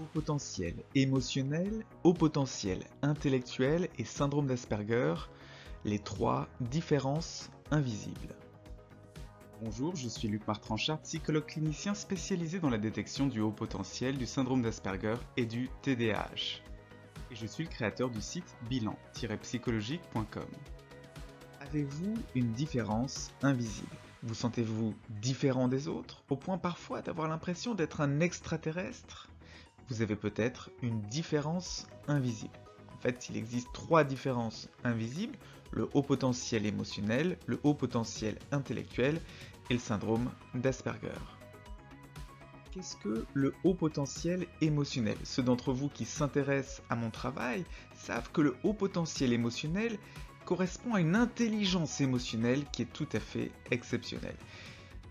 Haut potentiel émotionnel, haut potentiel intellectuel et syndrome d'Asperger, les trois différences invisibles. Bonjour, je suis Luc Martranchard, psychologue clinicien spécialisé dans la détection du haut potentiel, du syndrome d'Asperger et du TDAH. Et je suis le créateur du site bilan-psychologique.com. Avez-vous une différence invisible ? Vous sentez-vous différent des autres, au point parfois d'avoir l'impression d'être un extraterrestre ? Vous avez peut-être une différence invisible. En fait, il existe trois différences invisibles, le haut potentiel émotionnel, le haut potentiel intellectuel et le syndrome d'Asperger. Qu'est-ce que le haut potentiel émotionnel ? Ceux d'entre vous qui s'intéressent à mon travail savent que le haut potentiel émotionnel correspond à une intelligence émotionnelle qui est tout à fait exceptionnelle.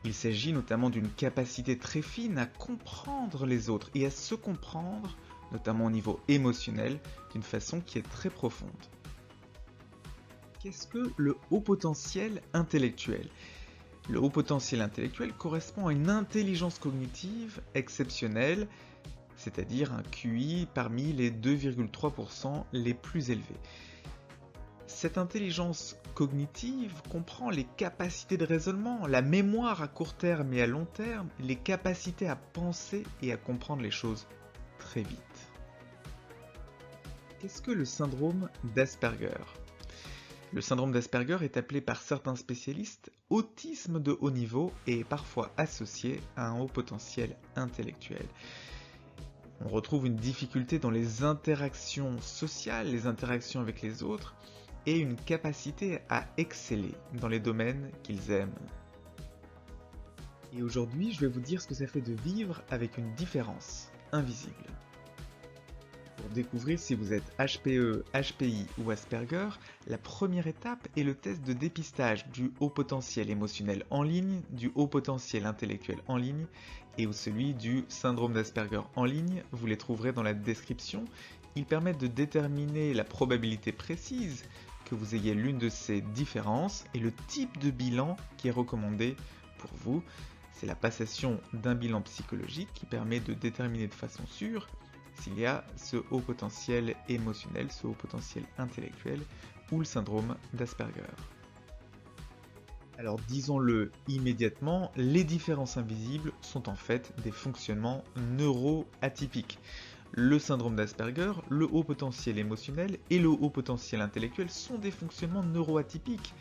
Il s'agit notamment d'une capacité très fine à comprendre les autres et à se comprendre, notamment au niveau émotionnel, d'une façon qui est très profonde. Qu'est-ce que le haut potentiel intellectuel ? Le haut potentiel intellectuel correspond à une intelligence cognitive exceptionnelle, c'est-à-dire un QI parmi les 2,3% les plus élevés. Cette intelligence cognitive comprend les capacités de raisonnement, la mémoire à court terme et à long terme, les capacités à penser et à comprendre les choses très vite. Qu'est-ce que le syndrome d'Asperger ? Le syndrome d'Asperger est appelé par certains spécialistes autisme de haut niveau et est parfois associé à un haut potentiel intellectuel. On retrouve une difficulté dans les interactions sociales, les interactions avec les autres, et une capacité à exceller dans les domaines qu'ils aiment. Et aujourd'hui, je vais vous dire ce que ça fait de vivre avec une différence invisible. Pour découvrir si vous êtes HPE, HPI ou Asperger, la première étape est le test de dépistage du haut potentiel émotionnel en ligne, du haut potentiel intellectuel en ligne et celui du syndrome d'Asperger en ligne. Vous les trouverez dans la description. Ils permettent de déterminer la probabilité précise que vous ayez l'une de ces différences et le type de bilan qui est recommandé pour vous. C'est la passation d'un bilan psychologique qui permet de déterminer de façon sûre s'il y a ce haut potentiel émotionnel, ce haut potentiel intellectuel ou le syndrome d'Asperger. Alors disons-le immédiatement, les différences invisibles sont en fait des fonctionnements neuroatypiques. Le syndrome d'Asperger, le haut potentiel émotionnel et le haut potentiel intellectuel sont des fonctionnements neuroatypiques.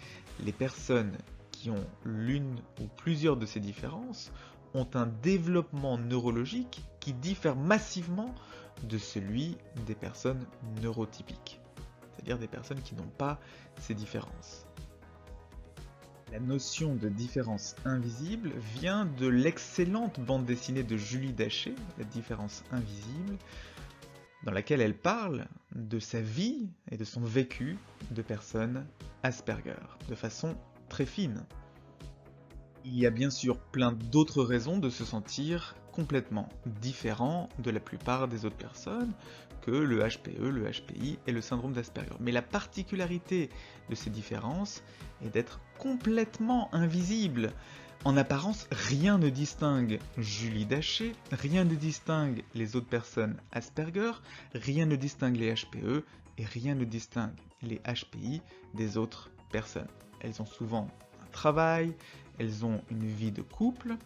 Les personnes qui ont l'une ou plusieurs de ces différences ont un développement neurologique qui diffère massivement de celui des personnes neurotypiques, c'est-à-dire des personnes qui n'ont pas ces différences. La notion de différence invisible vient de l'excellente bande dessinée de Julie Daché, La différence invisible, dans laquelle elle parle de sa vie et de son vécu de personne Asperger, de façon très fine. Il y a bien sûr plein d'autres raisons de se sentir complètement différent de la plupart des autres personnes que le HPE, le HPI et le syndrome d'Asperger. Mais la particularité de ces différences est d'être complètement invisible. En apparence, rien ne distingue Julie Daché, rien ne distingue les autres personnes Asperger, rien ne distingue les HPE et rien ne distingue les HPI des autres personnes. Elles ont souvent un travail, elles ont une vie de couple,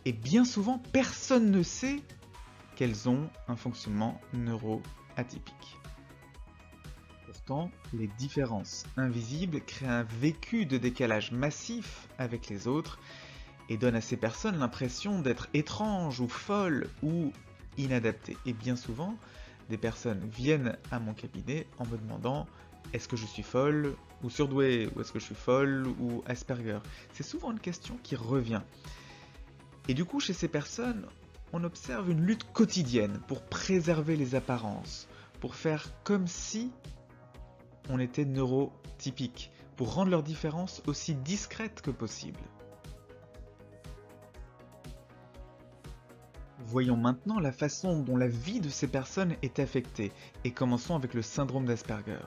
et bien souvent, personne ne sait qu'elles ont un fonctionnement neuroatypique. Pourtant, les différences invisibles créent un vécu de décalage massif avec les autres et donnent à ces personnes l'impression d'être étranges ou folles ou inadaptées. Et bien souvent, des personnes viennent à mon cabinet en me demandant « Est-ce que je suis folle ou surdouée ? Ou est-ce que je suis folle ou Asperger ?» C'est souvent une question qui revient. Et du coup, chez ces personnes, on observe une lutte quotidienne pour préserver les apparences, pour faire comme si on était neurotypique, pour rendre leurs différences aussi discrètes que possible. Voyons maintenant la façon dont la vie de ces personnes est affectée, et commençons avec le syndrome d'Asperger.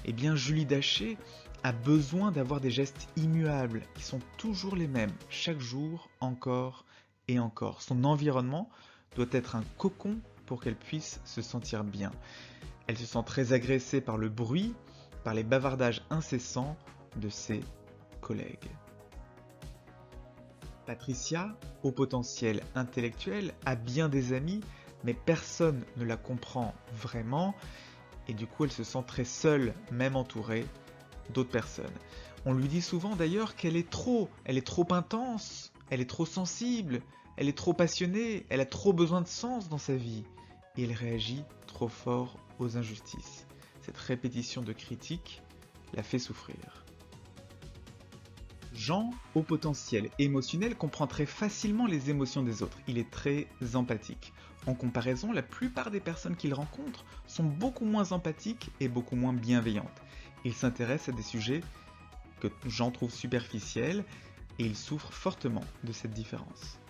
Eh bien, Julie Daché a besoin d'avoir des gestes immuables, qui sont toujours les mêmes, chaque jour, encore et encore. Son environnement doit être un cocon pour qu'elle puisse se sentir bien. Elle se sent très agressée par le bruit, par les bavardages incessants de ses collègues. Patricia, au potentiel intellectuel, a bien des amis, mais personne ne la comprend vraiment, et du coup elle se sent très seule, même entourée d'autres personnes. On lui dit souvent d'ailleurs qu'elle est trop intense, elle est trop sensible, elle est trop passionnée, elle a trop besoin de sens dans sa vie, et elle réagit trop fort aux injustices. Cette répétition de critiques la fait souffrir. Jean, au potentiel émotionnel, comprend très facilement les émotions des autres. Il est très empathique. En comparaison, la plupart des personnes qu'il rencontre sont beaucoup moins empathiques et beaucoup moins bienveillantes. Il s'intéresse à des sujets que Jean trouve superficiels et il souffre fortement de cette différence.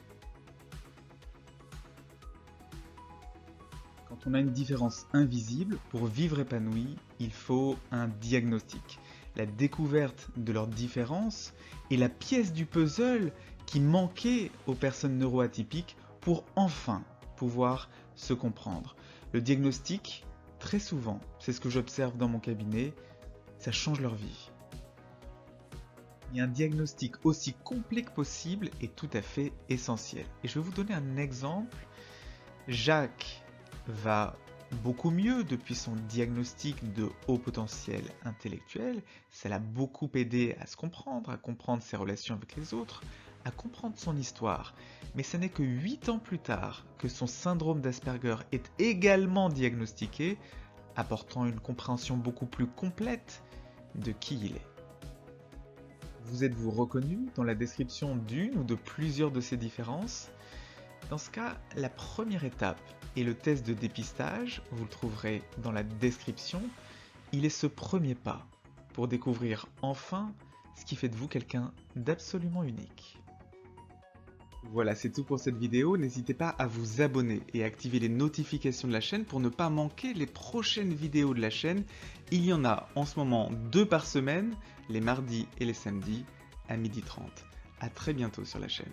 Quand on a une différence invisible, pour vivre épanoui, il faut un diagnostic. La découverte de leurs différences est la pièce du puzzle qui manquait aux personnes neuroatypiques pour enfin pouvoir se comprendre. Le diagnostic, très souvent, c'est ce que j'observe dans mon cabinet, ça change leur vie. Et un diagnostic aussi complet que possible est tout à fait essentiel. Et je vais vous donner un exemple. Jacques va beaucoup mieux depuis son diagnostic de haut potentiel intellectuel. Ça l'a beaucoup aidé à se comprendre, à comprendre ses relations avec les autres, à comprendre son histoire. Mais ce n'est que 8 ans plus tard que son syndrome d'Asperger est également diagnostiqué, apportant une compréhension beaucoup plus complète de qui il est. Vous êtes-vous reconnu dans la description d'une ou de plusieurs de ces différences ? Dans ce cas, la première étape est le test de dépistage, vous le trouverez dans la description. Il est ce premier pas pour découvrir enfin ce qui fait de vous quelqu'un d'absolument unique. Voilà, c'est tout pour cette vidéo. N'hésitez pas à vous abonner et à activer les notifications de la chaîne pour ne pas manquer les prochaines vidéos de la chaîne. Il y en a en ce moment 2 par semaine, les mardis et les samedis à 12h30. À très bientôt sur la chaîne.